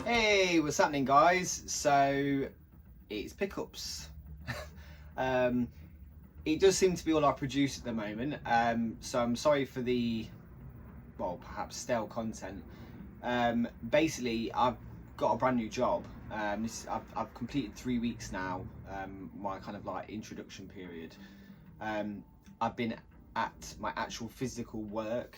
Hey, what's happening, guys? So it's pickups. It does seem to be all I produce at the moment, so I'm sorry for the, well, perhaps stale content. Basically, I've got a brand new job. I've completed 3 weeks now, my kind of like introduction period. I've been at my actual physical work,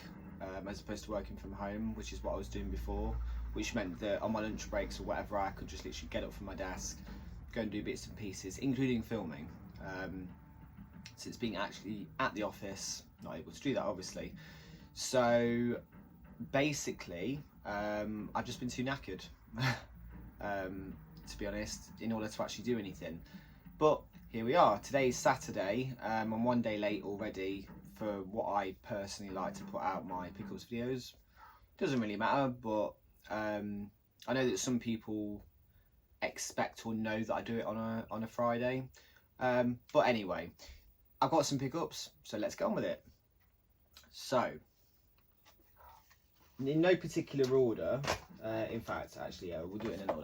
as opposed to working from home, which is what I was doing before, which meant that on my lunch breaks or whatever, I could just literally get up from my desk, go and do bits and pieces, including filming. Since being actually at the office, not able to do that, obviously. So basically, I've just been too knackered, to be honest, in order to actually do anything. But here we are. Today is Saturday. I'm 1 day late already for what I personally like to put out my pickups videos. Doesn't really matter, but I know that some people expect or know that I do it on a Friday. But anyway, I've got some pickups, so let's get on with it. So, in no particular order, in fact, actually, yeah, we'll do it in an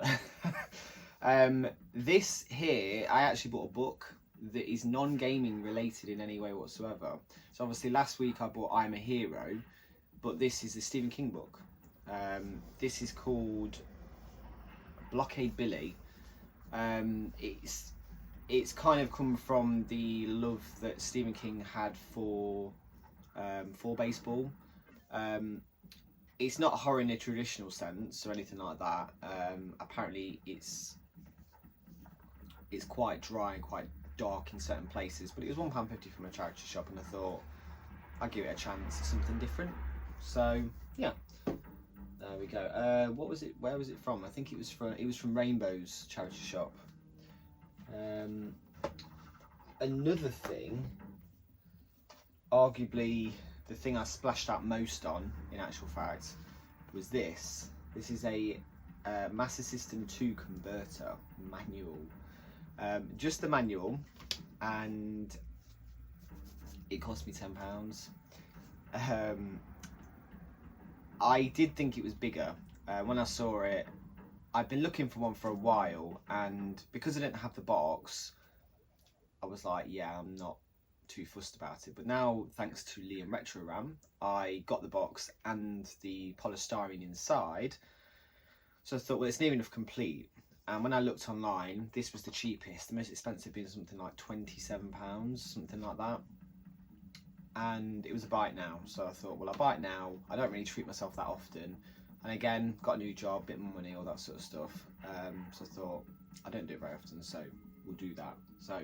order. This here, I actually bought a book that is non-gaming related in any way whatsoever. So obviously last week I bought I'm a Hero, but this is the Stephen King book. This is called Blockade Billy. It's kind of come from the love that Stephen King had for baseball. It's not horror in a traditional sense or anything like that. Apparently it's quite dry and quite dark in certain places, but it was £1.50 from a charity shop, and I thought I'd give it a chance, something different. So yeah, there we go. What was it? Where was it from? I think it was from Rainbow's charity shop. Another thing, arguably the thing I splashed out most on, in actual fact, was this. This is a Master System 2 converter manual. Just the manual, and it cost me £10. I did think it was bigger. When I saw it, I've been looking for one for a while, and because I didn't have the box, I was like, yeah, I'm not too fussed about it. But now, thanks to Liam Retro Ram, I got the box and the polystyrene inside, so I thought, well, it's near enough complete. And when I looked online, this was the cheapest, the most expensive being something like £27, something like that. And it was a buy it now, so I thought, well, I'll buy it now. I don't really treat myself that often. And again, got a new job, bit more money, all that sort of stuff. So I thought, I don't do it very often, so we'll do that. So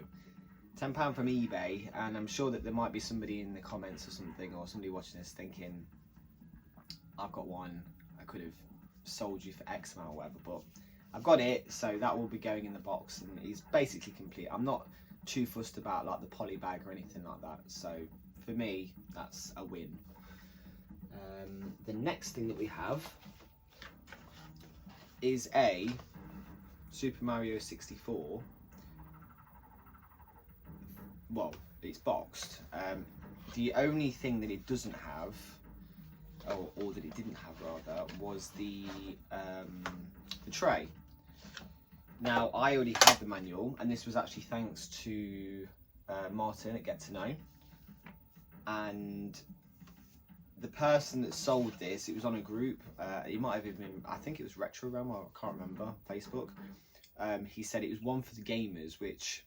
£10 from eBay, and I'm sure that there might be somebody in the comments or something, or somebody watching this thinking, I've got one, I could have sold you for X amount or whatever, but I've got it, so that will be going in the box, and it's basically complete. I'm not too fussed about like the poly bag or anything like that, so for me, that's a win. The next thing that we have is a Super Mario 64. Well, it's boxed. The only thing that it doesn't have, or that it didn't have rather, was the tray. Now, I already had the manual, and this was actually thanks to Martin at Get to Know. And the person that sold this, it was on a group, it might have even been, I think it was Retro Ram, I can't remember, Facebook. He said it was one for the gamers, which,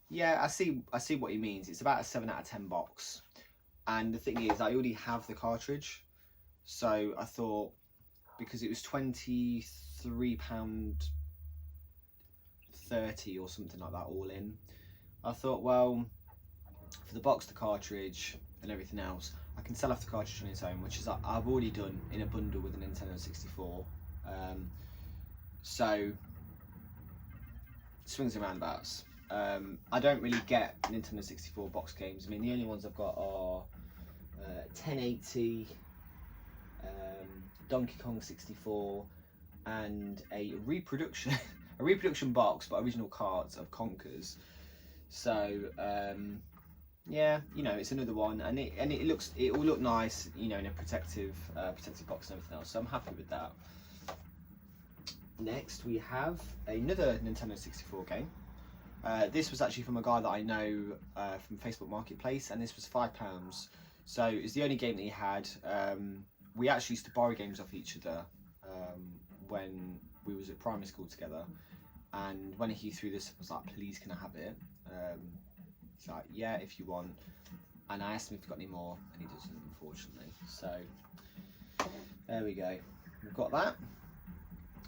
yeah, I see what he means. It's about a 7 out of 10 box. And the thing is, I already have the cartridge, so I thought, because it was £23.30 or something like that all in, I thought, well, for the box, the cartridge and everything else, I can sell off the cartridge on its own, which is I've already done in a bundle with a Nintendo 64. So swings and roundabouts. I don't really get Nintendo 64 box games. I mean, the only ones I've got are 1080, Donkey Kong 64, and a reproduction box, but original cards of Conkers. So yeah, you know, it's another one, and it will look nice, you know, in a protective box and everything else. So I'm happy with that. Next, we have another Nintendo 64 game. This was actually from a guy that I know from Facebook Marketplace, and this was £5. So it's the only game that he had. We actually used to borrow games off each other when we was at primary school together. And when he threw this, I was like, please, can I have it? He's like, yeah, if you want. And I asked him if he got any more, and he doesn't, unfortunately. So there we go. We've got that.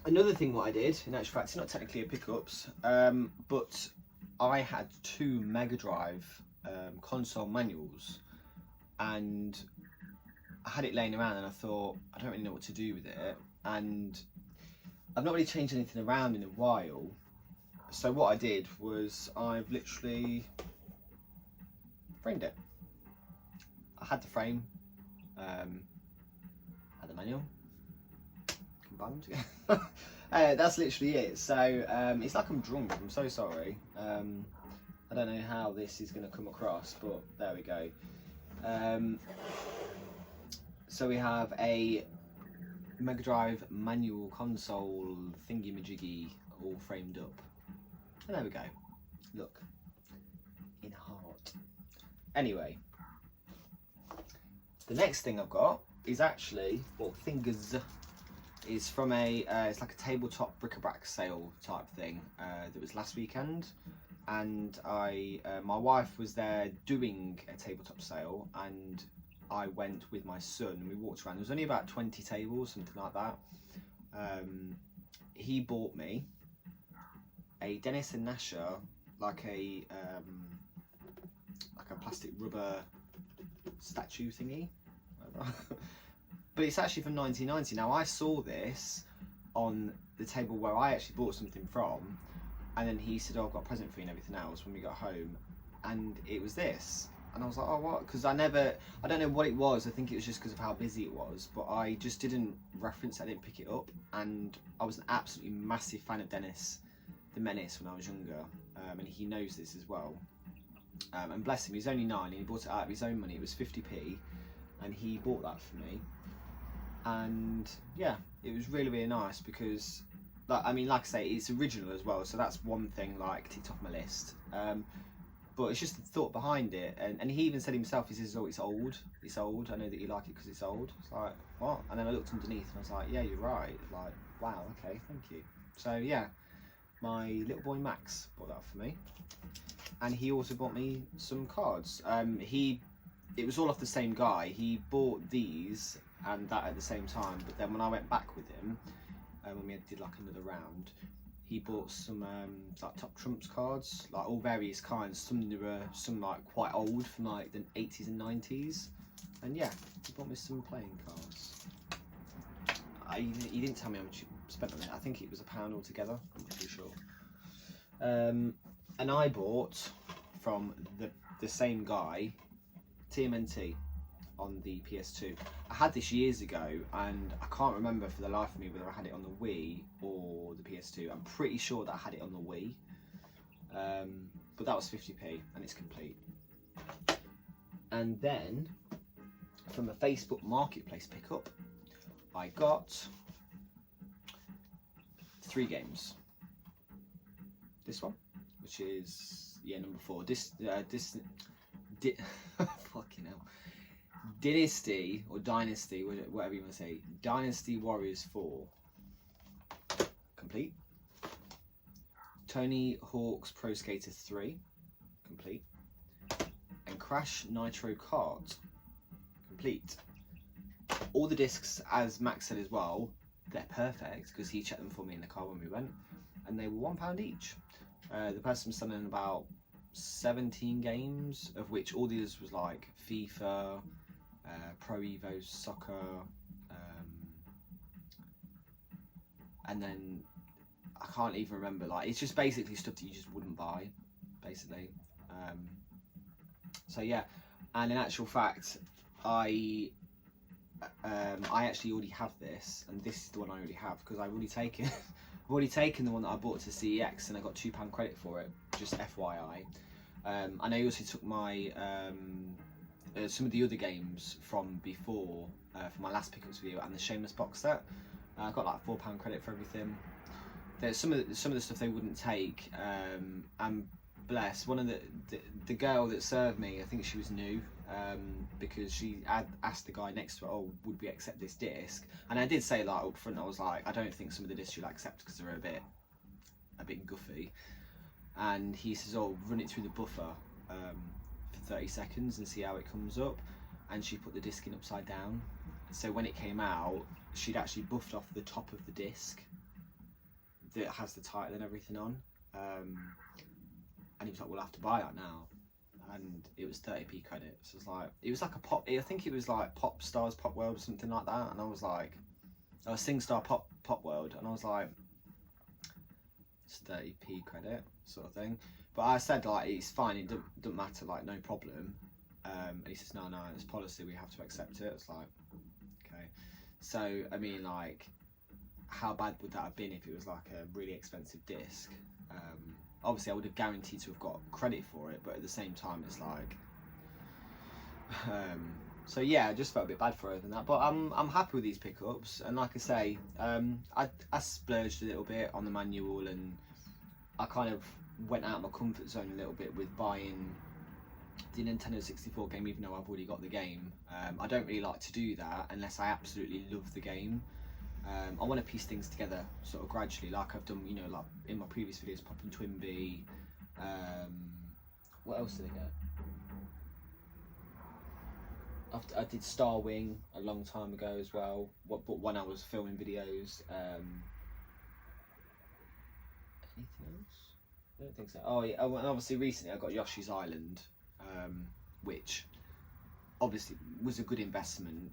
Another thing what I did, in actual fact, it's not technically a pickups, but I had 2 Mega Drive console manuals, and I had it laying around, and I thought, I don't really know what to do with it, and I've not really changed anything around in a while. So what I did was I've literally framed it. I had the frame, had the manual, combined them together. That's literally it. So it's like I'm drunk. I'm so sorry. I don't know how this is going to come across, but there we go. So we have a Mega Drive manual console thingy-majiggy all framed up. And there we go. Look. In heart. Anyway. The next thing I've got is actually, well, thingers, is from a, it's like a tabletop bric-a-brac sale type thing that was last weekend. And my wife was there doing a tabletop sale, and I went with my son and we walked around. There was only about 20 tables, something like that. He bought me a Dennis and Nasher, like a plastic rubber statue thingy. But it's actually from 1990. Now I saw this on the table where I actually bought something from, and then he said, oh, I've got a present for you and everything else when we got home, and it was this. And I was like, oh, what? Because I don't know what it was. I think it was just because of how busy it was, but I just didn't reference it, I didn't pick it up. And I was an absolutely massive fan of Dennis the Menace when I was younger, and he knows this as well. And bless him, he's only 9 and he bought it out of his own money. It was 50p, and he bought that for me. And yeah, it was really, really nice because, like I say, it's original as well, so that's one thing like ticked off my list. But it's just the thought behind it, and he even said himself, he says, oh, it's old, I know that you like it because it's old. It's like, what? And then I looked underneath and I was like, yeah, you're right. Like, wow, okay, thank you. So yeah, my little boy Max bought that for me, and he also bought me some cards. It was all off the same guy. He bought these and that at the same time, but then when I went back with him, when we did like another round, he bought some like Top Trumps cards, like all various kinds. Some newer, some like quite old from like the 80s and 90s. And yeah, he bought me some playing cards. He didn't tell me how much he spent on it. I think it was £1 altogether. I'm not too sure. And I bought from the same guy TMNT on the PS2. I had this years ago, and I can't remember for the life of me whether I had it on the Wii or the PS2. I'm pretty sure that I had it on the Wii, but that was 50p and it's complete. And then from a Facebook Marketplace pickup, I got 3 games. This one, which is number 4. Fucking hell. Dynasty, or Dynasty, whatever you want to say. Dynasty Warriors 4. Complete. Tony Hawk's Pro Skater 3. Complete. And Crash Nitro Kart. Complete. All the discs, as Max said as well, they're perfect, because he checked them for me in the car when we went, and they were £1 each. The person was selling about 17 games, of which all the others was like FIFA, Pro Evo Soccer, and then I can't even remember, like it's just basically stuff that you just wouldn't buy, basically. So yeah, and in actual fact, I actually already have this, and this is the one I already have because I've already taken I've already taken the one that I bought to CEX, and I got £2 credit for it, just FYI. And I also took my some of the other games from before for my last pickups video and the Shameless box set. I got like £4 credit for everything. There's some of the stuff they wouldn't take. And bless one of the girl that served me, I think she was new, because she had asked the guy next to her, oh, would we accept this disc? And I did say like up front, I was like, I don't think some of the discs you'll accept because they're a bit guffy. And he says, oh, run it through the buffer for 30 seconds and see how it comes up. And she put the disc in upside down, so when it came out, she'd actually buffed off the top of the disc that has the title and everything on. And he was like, we'll have to buy that now. And it was 30p credit. So it's like, it was like a pop, I think it was like Pop Stars Pop World or something like that. And I was like, oh, SingStar Pop World. And I was like, it's 30p credit sort of thing. But I said like, it's fine, it doesn't matter, like no problem. And he says, no, it's policy, we have to accept it. It's like, okay. So, I mean, like, how bad would that have been if it was like a really expensive disc? Obviously I would have guaranteed to have got credit for it, but at the same time it's like so yeah, I just felt a bit bad for her than that, but I'm happy with these pickups. And like I say, I splurged a little bit on the manual, and I kind of went out of my comfort zone a little bit with buying the Nintendo 64 game, even though I've already got the game. I don't really like to do that unless I absolutely love the game. I want to piece things together sort of gradually, like I've done, you know, like in my previous videos, Poppin' Twinbee. What else did I get? I did Star Wing a long time ago as well, but when I was filming videos. Anything else? I don't think so. Oh yeah, and obviously recently I got Yoshi's Island, which obviously was a good investment.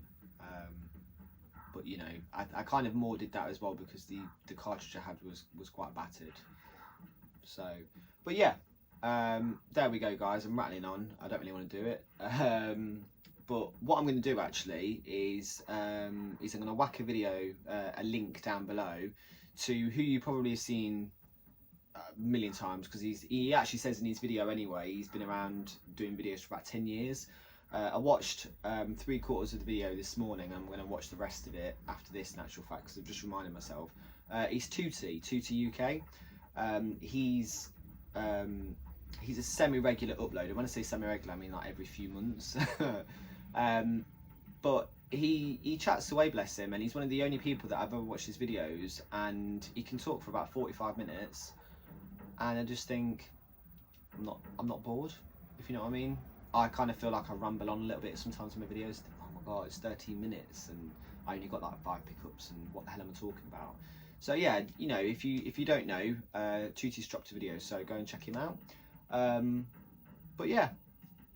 But you know, I kind of more did that as well because the cartridge I had was quite battered. So, but yeah, there we go, guys. I'm rattling on. I don't really want to do it. But what I'm going to do actually is I'm going to whack a video, a link down below to who you probably have seen a million times, because he actually says in his video anyway, he's been around doing videos for about 10 years. I watched 3/4 of the video this morning. I'm going to watch the rest of it after this, in actual fact, because I've just reminded myself. He's Tooty UK. He's a semi-regular uploader. When I say semi-regular, I mean like every few months. But he chats away, bless him, and he's one of the only people that I've ever watched his videos, and he can talk for about 45 minutes, and I just think I'm not bored, if you know what I mean. I kind of feel like I ramble on a little bit sometimes in my videos. Oh my god, it's 13 minutes and I only got like 5 pickups, and what the hell am I talking about? So yeah, you know, if you don't know, Tooty's dropped a video, so go and check him out. But yeah,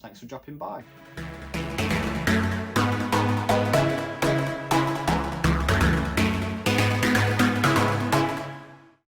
thanks for dropping by.